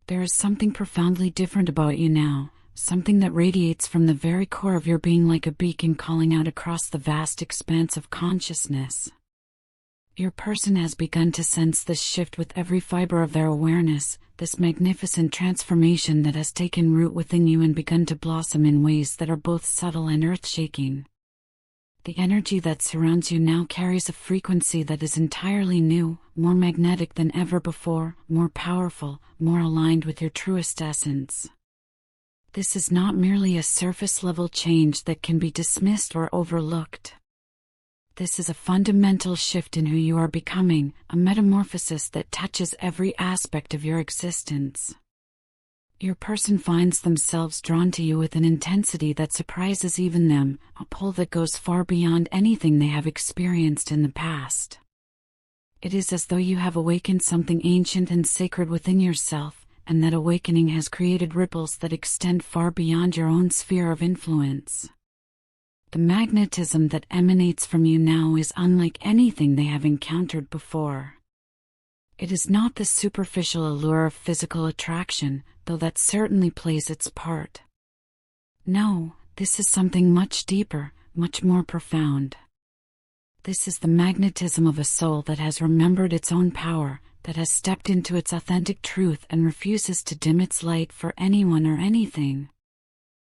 There is something profoundly different about you now, something that radiates from the very core of your being like a beacon calling out across the vast expanse of consciousness. Your person has begun to sense this shift with every fiber of their awareness, this magnificent transformation that has taken root within you and begun to blossom in ways that are both subtle and earth-shaking. The energy that surrounds you now carries a frequency that is entirely new, more magnetic than ever before, more powerful, more aligned with your truest essence. This is not merely a surface-level change that can be dismissed or overlooked. This is a fundamental shift in who you are becoming, a metamorphosis that touches every aspect of your existence. Your person finds themselves drawn to you with an intensity that surprises even them, a pull that goes far beyond anything they have experienced in the past. It is as though you have awakened something ancient and sacred within yourself, and that awakening has created ripples that extend far beyond your own sphere of influence. The magnetism that emanates from you now is unlike anything they have encountered before. It is not the superficial allure of physical attraction, though that certainly plays its part. No, this is something much deeper, much more profound. This is the magnetism of a soul that has remembered its own power, that has stepped into its authentic truth and refuses to dim its light for anyone or anything.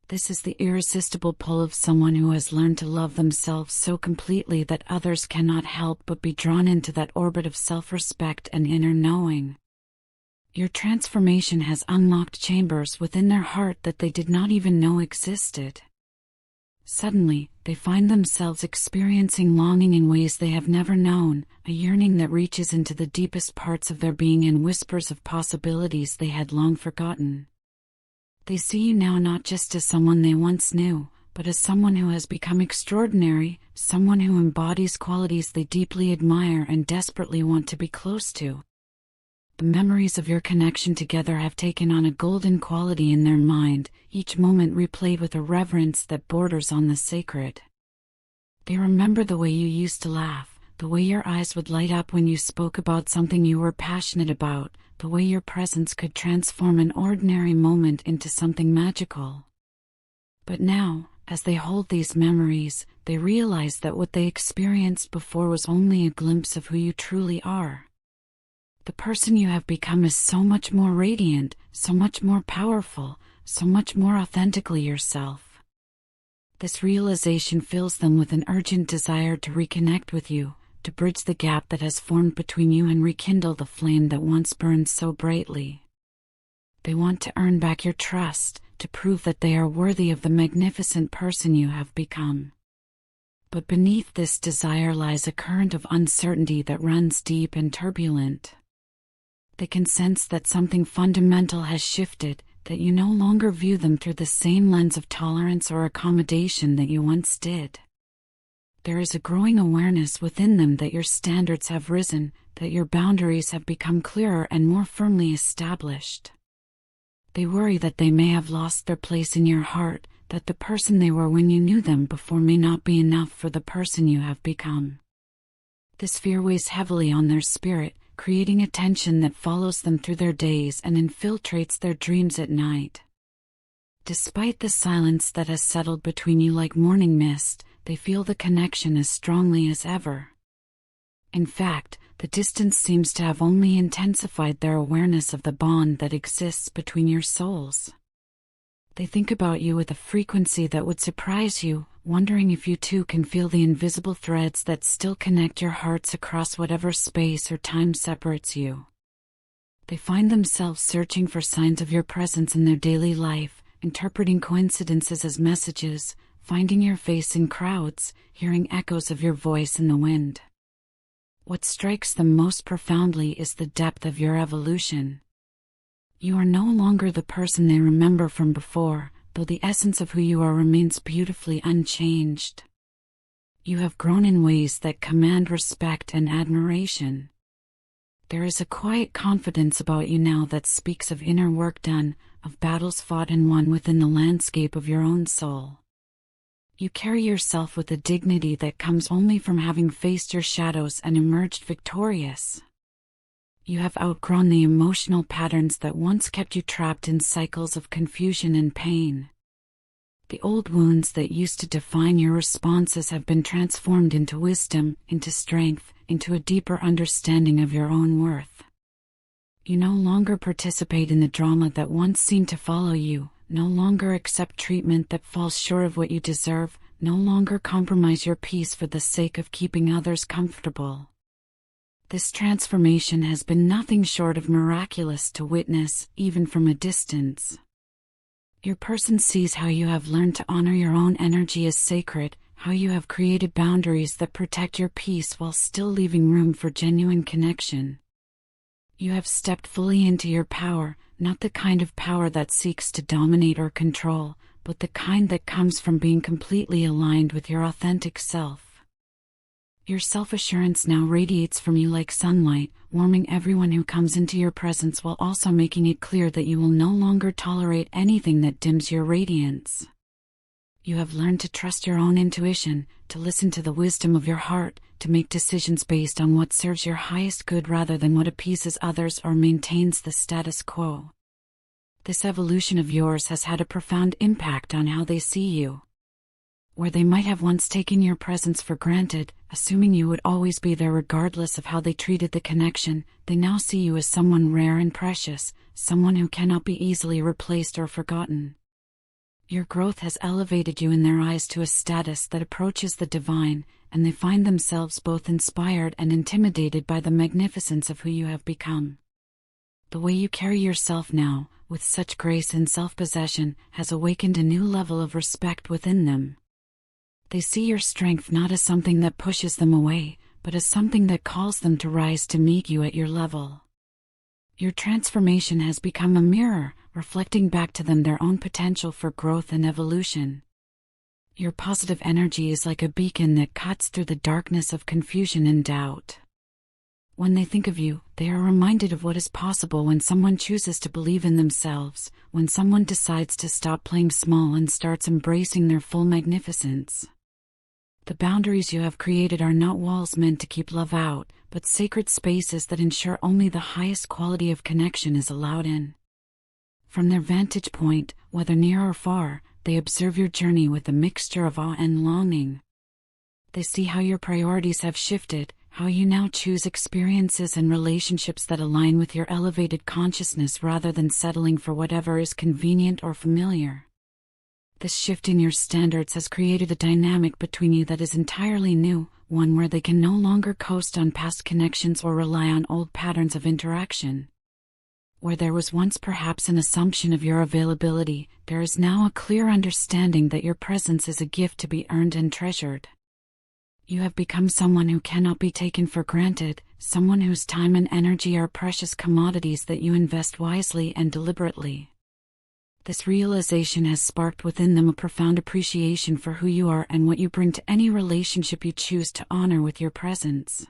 This is the irresistible pull of someone who has learned to love themselves so completely that others cannot help but be drawn into that orbit of self-respect and inner knowing. Your transformation has unlocked chambers within their heart that they did not even know existed. Suddenly, they find themselves experiencing longing in ways they have never known, a yearning that reaches into the deepest parts of their being and whispers of possibilities they had long forgotten. They see you now not just as someone they once knew, but as someone who has become extraordinary, someone who embodies qualities they deeply admire and desperately want to be close to. The memories of your connection together have taken on a golden quality in their mind, each moment replayed with a reverence that borders on the sacred. They remember the way you used to laugh, the way your eyes would light up when you spoke about something you were passionate about, the way your presence could transform an ordinary moment into something magical. But now, as they hold these memories, they realize that what they experienced before was only a glimpse of who you truly are. The person you have become is so much more radiant, so much more powerful, so much more authentically yourself. This realization fills them with an urgent desire to reconnect with you, to bridge the gap that has formed between you and rekindle the flame that once burned so brightly. They want to earn back your trust, to prove that they are worthy of the magnificent person you have become. But beneath this desire lies a current of uncertainty that runs deep and turbulent. They can sense that something fundamental has shifted, that you no longer view them through the same lens of tolerance or accommodation that you once did. There is a growing awareness within them that your standards have risen, that your boundaries have become clearer and more firmly established. They worry that they may have lost their place in your heart, that the person they were when you knew them before may not be enough for the person you have become. This fear weighs heavily on their spirit, creating a tension that follows them through their days and infiltrates their dreams at night. Despite the silence that has settled between you like morning mist, they feel the connection as strongly as ever. In fact, the distance seems to have only intensified their awareness of the bond that exists between your souls. They think about you with a frequency that would surprise you, wondering if you too can feel the invisible threads that still connect your hearts across whatever space or time separates you. They find themselves searching for signs of your presence in their daily life, interpreting coincidences as messages, finding your face in crowds, hearing echoes of your voice in the wind. What strikes them most profoundly is the depth of your evolution. You are no longer the person they remember from before, though the essence of who you are remains beautifully unchanged. You have grown in ways that command respect and admiration. There is a quiet confidence about you now that speaks of inner work done, of battles fought and won within the landscape of your own soul. You carry yourself with a dignity that comes only from having faced your shadows and emerged victorious. You have outgrown the emotional patterns that once kept you trapped in cycles of confusion and pain. The old wounds that used to define your responses have been transformed into wisdom, into strength, into a deeper understanding of your own worth. You no longer participate in the drama that once seemed to follow you, no longer accept treatment that falls short of what you deserve, no longer compromise your peace for the sake of keeping others comfortable. This transformation has been nothing short of miraculous to witness, even from a distance. Your person sees how you have learned to honor your own energy as sacred, how you have created boundaries that protect your peace while still leaving room for genuine connection. You have stepped fully into your power, not the kind of power that seeks to dominate or control, but the kind that comes from being completely aligned with your authentic self. Your self-assurance now radiates from you like sunlight, warming everyone who comes into your presence while also making it clear that you will no longer tolerate anything that dims your radiance. You have learned to trust your own intuition, to listen to the wisdom of your heart, to make decisions based on what serves your highest good rather than what appeases others or maintains the status quo. This evolution of yours has had a profound impact on how they see you. Where they might have once taken your presence for granted, assuming you would always be there regardless of how they treated the connection, they now see you as someone rare and precious, someone who cannot be easily replaced or forgotten. Your growth has elevated you in their eyes to a status that approaches the divine, and they find themselves both inspired and intimidated by the magnificence of who you have become. The way you carry yourself now, with such grace and self-possession, has awakened a new level of respect within them. They see your strength not as something that pushes them away, but as something that calls them to rise to meet you at your level. Your transformation has become a mirror, reflecting back to them their own potential for growth and evolution. Your positive energy is like a beacon that cuts through the darkness of confusion and doubt. When they think of you, they are reminded of what is possible when someone chooses to believe in themselves, when someone decides to stop playing small and starts embracing their full magnificence. The boundaries you have created are not walls meant to keep love out, but sacred spaces that ensure only the highest quality of connection is allowed in. From their vantage point, whether near or far, they observe your journey with a mixture of awe and longing. They see how your priorities have shifted, how you now choose experiences and relationships that align with your elevated consciousness rather than settling for whatever is convenient or familiar. This shift in your standards has created a dynamic between you that is entirely new, one where they can no longer coast on past connections or rely on old patterns of interaction. Where there was once perhaps an assumption of your availability, there is now a clear understanding that your presence is a gift to be earned and treasured. You have become someone who cannot be taken for granted, someone whose time and energy are precious commodities that you invest wisely and deliberately. This realization has sparked within them a profound appreciation for who you are and what you bring to any relationship you choose to honor with your presence.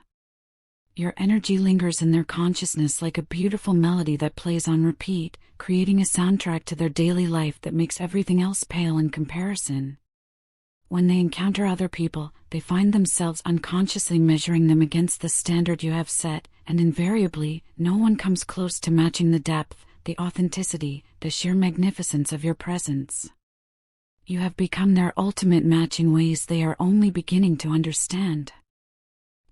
Your energy lingers in their consciousness like a beautiful melody that plays on repeat, creating a soundtrack to their daily life that makes everything else pale in comparison. When they encounter other people, they find themselves unconsciously measuring them against the standard you have set, and invariably, no one comes close to matching the depth, the authenticity, the sheer magnificence of your presence. You have become their ultimate match in ways they are only beginning to understand.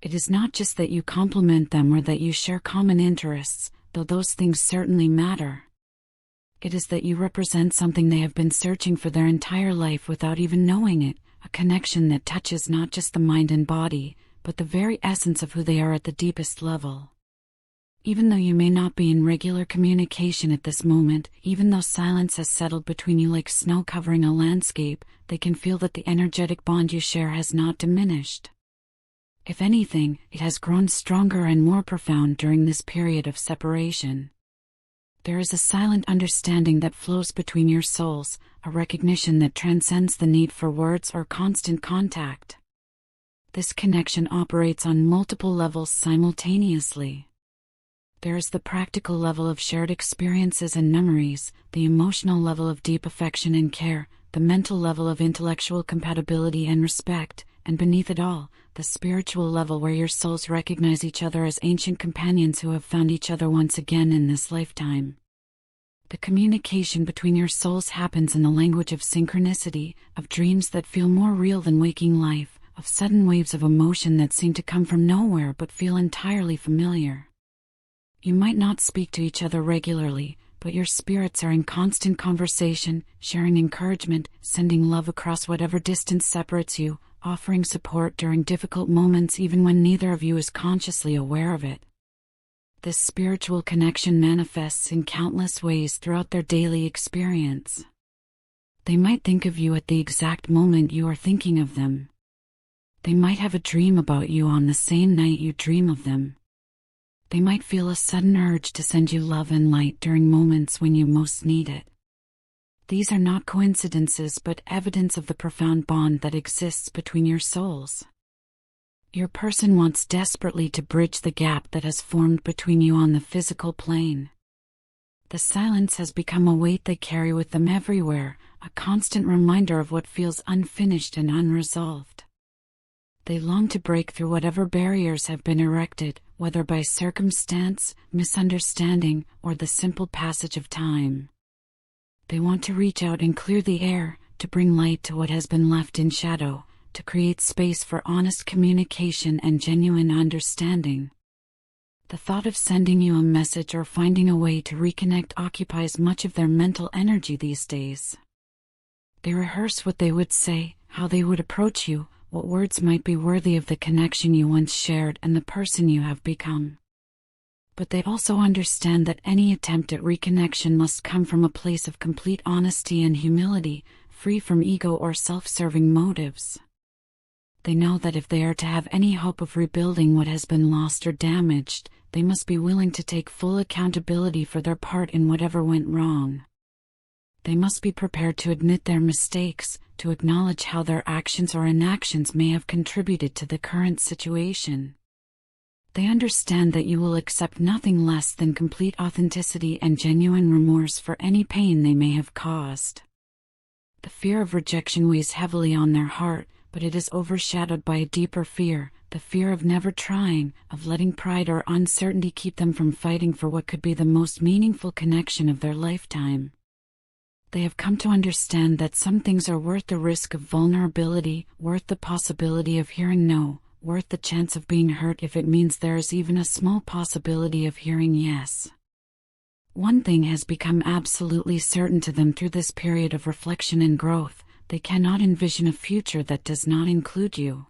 It is not just that you complement them or that you share common interests, though those things certainly matter. It is that you represent something they have been searching for their entire life without even knowing it, a connection that touches not just the mind and body, but the very essence of who they are at the deepest level. Even though you may not be in regular communication at this moment, even though silence has settled between you like snow covering a landscape, they can feel that the energetic bond you share has not diminished. If anything, it has grown stronger and more profound during this period of separation. There is a silent understanding that flows between your souls, a recognition that transcends the need for words or constant contact. This connection operates on multiple levels simultaneously. There is the practical level of shared experiences and memories, the emotional level of deep affection and care, the mental level of intellectual compatibility and respect, and beneath it all, the spiritual level where your souls recognize each other as ancient companions who have found each other once again in this lifetime. The communication between your souls happens in the language of synchronicity, of dreams that feel more real than waking life, of sudden waves of emotion that seem to come from nowhere but feel entirely familiar. You might not speak to each other regularly, but your spirits are in constant conversation, sharing encouragement, sending love across whatever distance separates you, offering support during difficult moments even when neither of you is consciously aware of it. This spiritual connection manifests in countless ways throughout their daily experience. They might think of you at the exact moment you are thinking of them. They might have a dream about you on the same night you dream of them. They might feel a sudden urge to send you love and light during moments when you most need it. These are not coincidences but evidence of the profound bond that exists between your souls. Your person wants desperately to bridge the gap that has formed between you on the physical plane. The silence has become a weight they carry with them everywhere, a constant reminder of what feels unfinished and unresolved. They long to break through whatever barriers have been erected, whether by circumstance, misunderstanding, or the simple passage of time. They want to reach out and clear the air, to bring light to what has been left in shadow, to create space for honest communication and genuine understanding. The thought of sending you a message or finding a way to reconnect occupies much of their mental energy these days. They rehearse what they would say, how they would approach you, what words might be worthy of the connection you once shared and the person you have become. But they also understand that any attempt at reconnection must come from a place of complete honesty and humility, free from ego or self-serving motives. They know that if they are to have any hope of rebuilding what has been lost or damaged, they must be willing to take full accountability for their part in whatever went wrong. They must be prepared to admit their mistakes, to acknowledge how their actions or inactions may have contributed to the current situation. They understand that you will accept nothing less than complete authenticity and genuine remorse for any pain they may have caused. The fear of rejection weighs heavily on their heart, but it is overshadowed by a deeper fear, the fear of never trying, of letting pride or uncertainty keep them from fighting for what could be the most meaningful connection of their lifetime. They have come to understand that some things are worth the risk of vulnerability, worth the possibility of hearing no, worth the chance of being hurt if it means there is even a small possibility of hearing yes. One thing has become absolutely certain to them through this period of reflection and growth: they cannot envision a future that does not include you.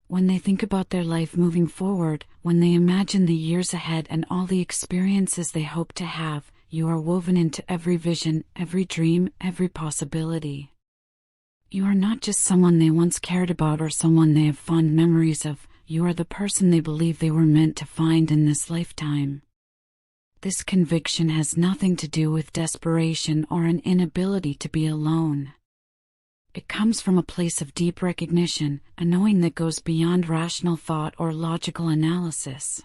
When they think about their life moving forward, when they imagine the years ahead and all the experiences they hope to have, you are woven into every vision, every dream, every possibility. You are not just someone they once cared about or someone they have fond memories of, you are the person they believe they were meant to find in this lifetime. This conviction has nothing to do with desperation or an inability to be alone. It comes from a place of deep recognition, a knowing that goes beyond rational thought or logical analysis.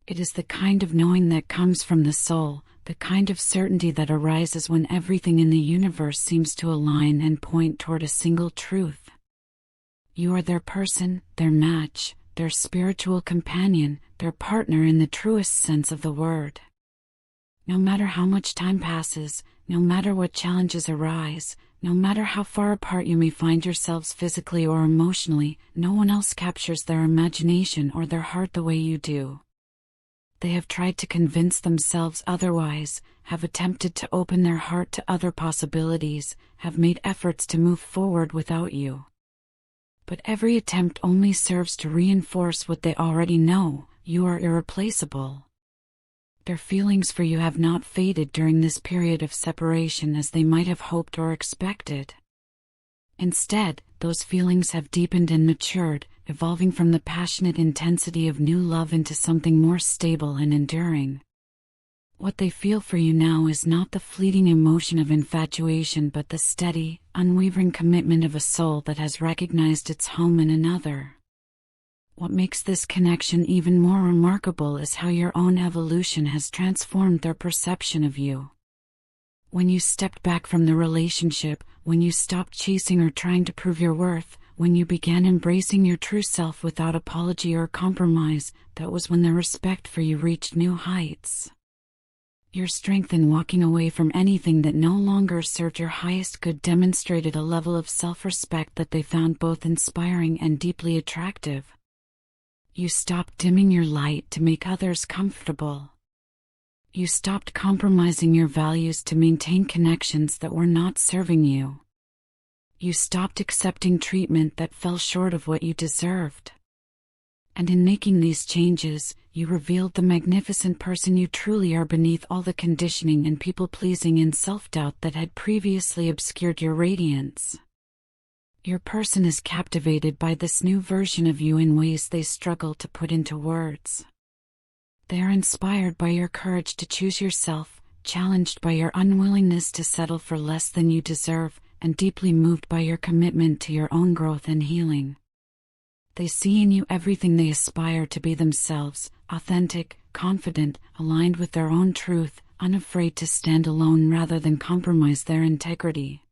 It is the kind of knowing that comes from the soul, the kind of certainty that arises when everything in the universe seems to align and point toward a single truth. You are their person, their match, their spiritual companion, their partner in the truest sense of the word. No matter how much time passes, no matter what challenges arise, no matter how far apart you may find yourselves physically or emotionally, no one else captures their imagination or their heart the way you do. They have tried to convince themselves otherwise, have attempted to open their heart to other possibilities, have made efforts to move forward without you. But every attempt only serves to reinforce what they already know: you are irreplaceable. Their feelings for you have not faded during this period of separation as they might have hoped or expected. Instead, those feelings have deepened and matured, evolving from the passionate intensity of new love into something more stable and enduring. What they feel for you now is not the fleeting emotion of infatuation but the steady, unwavering commitment of a soul that has recognized its home in another. What makes this connection even more remarkable is how your own evolution has transformed their perception of you. When you stepped back from the relationship, when you stopped chasing or trying to prove your worth, when you began embracing your true self without apology or compromise, that was when the respect for you reached new heights. Your strength in walking away from anything that no longer served your highest good demonstrated a level of self-respect that they found both inspiring and deeply attractive. You stopped dimming your light to make others comfortable. You stopped compromising your values to maintain connections that were not serving you. You stopped accepting treatment that fell short of what you deserved. And in making these changes, you revealed the magnificent person you truly are beneath all the conditioning and people-pleasing and self-doubt that had previously obscured your radiance. Your person is captivated by this new version of you in ways they struggle to put into words. They are inspired by your courage to choose yourself, challenged by your unwillingness to settle for less than you deserve, and deeply moved by your commitment to your own growth and healing. They see in you everything they aspire to be themselves, authentic, confident, aligned with their own truth, unafraid to stand alone rather than compromise their integrity.